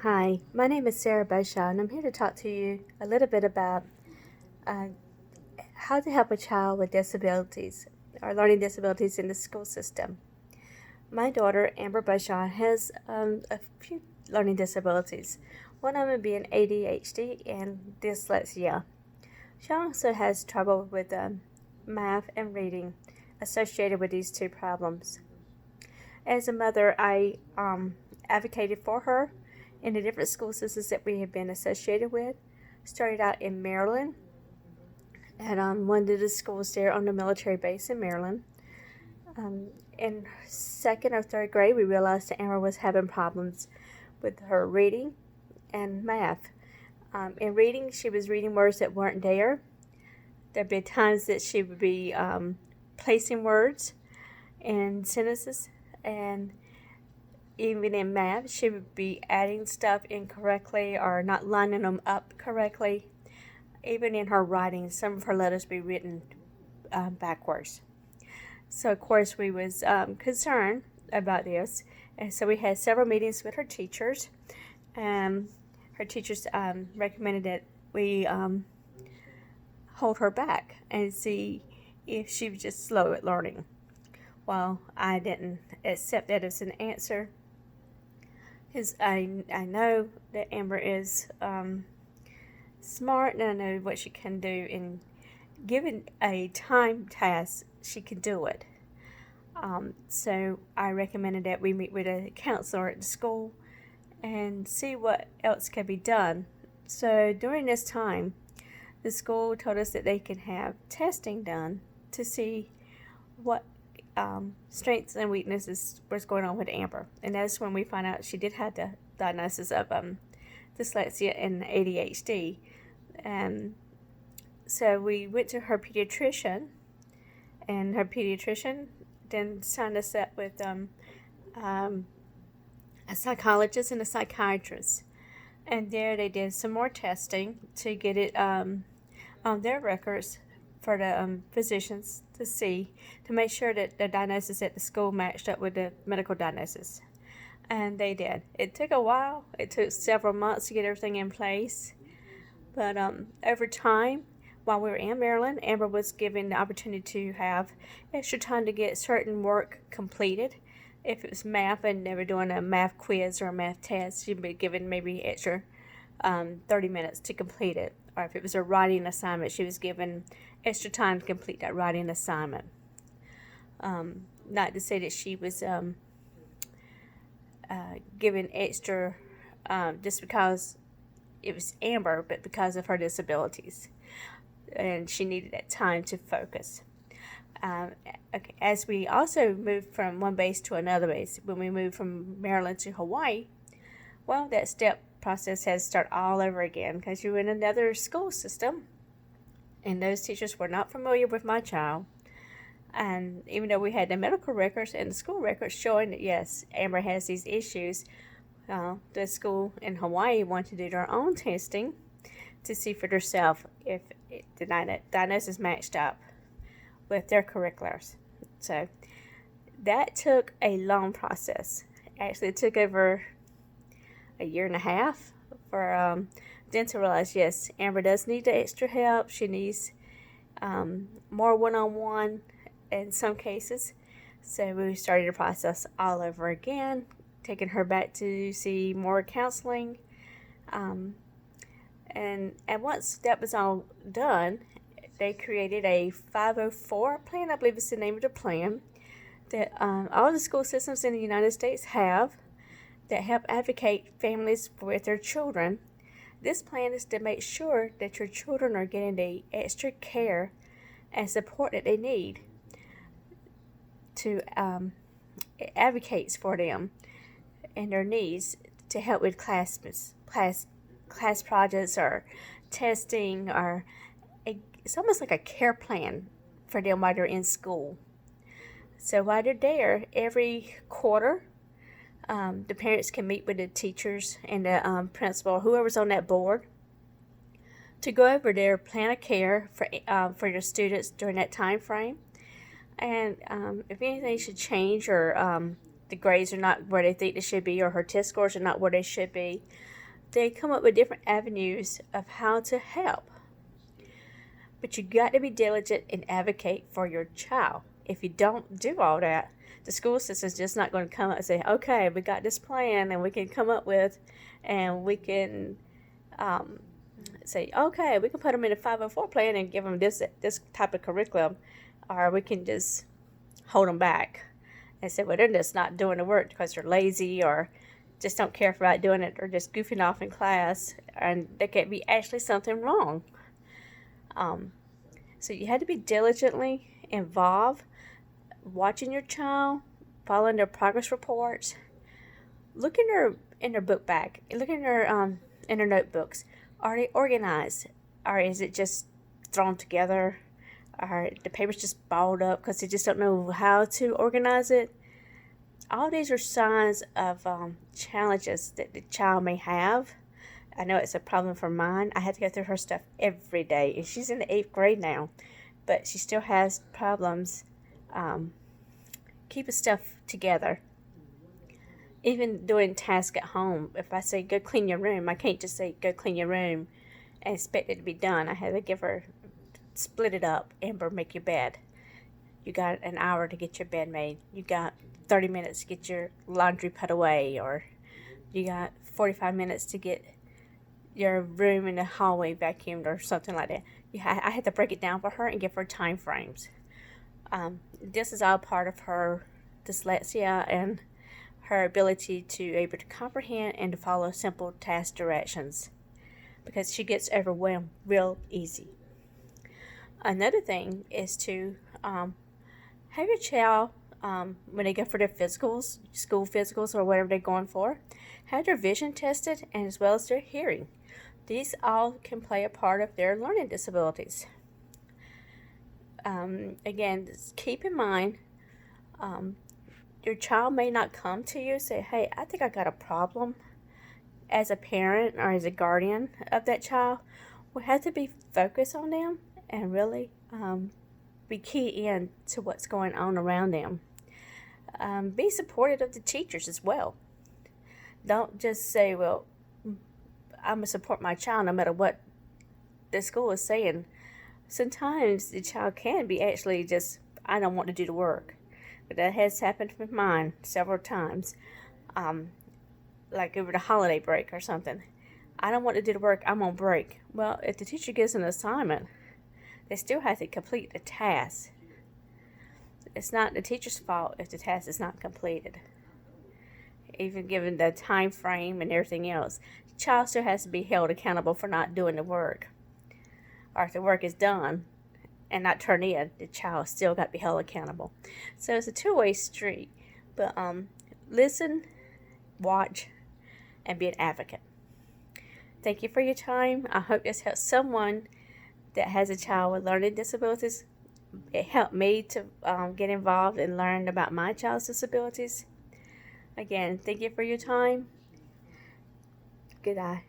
Hi, my name is Sarah Boshaw, and I'm here to talk to you a little bit about uh, how to help a child with disabilities or learning disabilities in the school system. My daughter, Amber Boshaw, has a few learning disabilities, one of them being ADHD and dyslexia. She also has trouble with math and reading associated with these two problems. As a mother, I advocated for her in the different school systems that we have been associated with. Started out in Maryland at one of the schools there on the military base in Maryland. In second or third grade, we realized that Amber was having problems with her reading and math. In reading, she was reading words that weren't there. There'd be times that she would be placing words in sentences, and even in math, she would be adding stuff incorrectly or not lining them up correctly. Even in her writing, some of her letters be written backwards. So, of course, we was concerned about this, and so we had several meetings with her teachers. Her teachers recommended that we hold her back and see if she was just slow at learning. Well, I didn't accept that as an answer, because I know that Amber is smart, and I know what she can do, and given a time task, she can do it. So I recommended that we meet with a counselor at the school and see what else can be done. So during this time, the school told us that they can have testing done to see what strengths and weaknesses was going on with Amber. And that's when we found out she did have the diagnosis of dyslexia and ADHD. So we went to her pediatrician, and her pediatrician then signed us up with a psychologist and a psychiatrist. And there they did some more testing to get it on their records for the physicians to make sure that the diagnosis at the school matched up with the medical diagnosis. And they did. It took a while. It took several months to get everything in place. But over time, while we were in Maryland, Amber was given the opportunity to have extra time to get certain work completed. If it was math and they were doing a math quiz or a math test, she'd be given maybe extra 30 minutes to complete it. Or if it was a writing assignment, she was given extra time to complete that writing assignment. Not to say that she was given extra just because it was Amber, but because of her disabilities. And she needed that time to focus. Okay. As we also moved from one base to another base, when we moved from Maryland to Hawaii, well, that step process has to start all over again because you're in another school system, and those teachers were not familiar with my child. And even though we had the medical records and the school records showing that yes, Amber has these issues, the school in Hawaii wanted to do their own testing to see for themselves if the diagnosis matched up with their curriculars. So that took a long process. Actually, it took over a year and a half for them to realize, yes, Amber does need the extra help. She needs more one-on-one in some cases. So we started the process all over again, taking her back to see more counseling. And once that was all done, they created a 504 plan, I believe it's the name of the plan, that all the school systems in the United States have that help advocate families with their children. This plan is to make sure that your children are getting the extra care and support that they need to advocates for them and their needs to help with class projects or testing, or it's almost like a care plan for them while they're in school. So while they're there, every quarter, the parents can meet with the teachers and the principal, whoever's on that board, to go over their plan of care for your students during that time frame. And if anything should change, or the grades are not where they think they should be, or her test scores are not where they should be, they come up with different avenues of how to help. But you got to be diligent and advocate for your child. If you don't do all that, the school system is just not going to come up and say, okay, we got this plan and we can come up with, and we can say, okay, we can put them in a 504 plan and give them this type of curriculum, or we can just hold them back and say, well, they're just not doing the work because they're lazy or just don't care about doing it or just goofing off in class, and there could be actually something wrong. So you had to be diligently involved, watching your child, following their progress reports, look in their book bag, look in their notebooks. Are they organized, or is it just thrown together, or the paper's just balled up because they just don't know how to organize it? All these are signs of challenges that the child may have. I know it's a problem for mine. I had to go through her stuff every day, and she's in the 8th grade now, but she still has problems keeping stuff together. Even doing tasks at home, if I say go clean your room, I can't just say go clean your room and expect it to be done. I had to give her, split it up. Amber, make your bed. You got an hour to get your bed made. You got 30 minutes to get your laundry put away, or you got 45 minutes to get your room in the hallway vacuumed, or something like that. I had to break it down for her and give her time frames. This is all part of her dyslexia and her ability to able to comprehend and to follow simple task directions, because she gets overwhelmed real easy. Another thing is to have your child, when they go for their physicals, school physicals or whatever they're going for, have their vision tested, and as well as their hearing. These all can play a part of their learning disabilities. Again, keep in mind, your child may not come to you and say, hey, I think I got a problem. As a parent or as a guardian of that child, we have to be focused on them and really be key in to what's going on around them. Be supportive of the teachers as well. Don't just say, well, I'm going to support my child no matter what the school is saying. Sometimes the child can be actually just, I don't want to do the work. But that has happened with mine several times, like over the holiday break or something. I don't want to do the work, I'm on break. Well, if the teacher gives an assignment, they still have to complete the task. It's not the teacher's fault if the task is not completed. Even given the time frame and everything else, the child still has to be held accountable for not doing the work. Or if the work is done and not turned in, the child still got to be held accountable. So it's a two-way street. But listen, watch, and be an advocate. Thank you for your time. I hope this helps someone that has a child with learning disabilities. It helped me to get involved and learn about my child's disabilities. Again, thank you for your time. Good eye.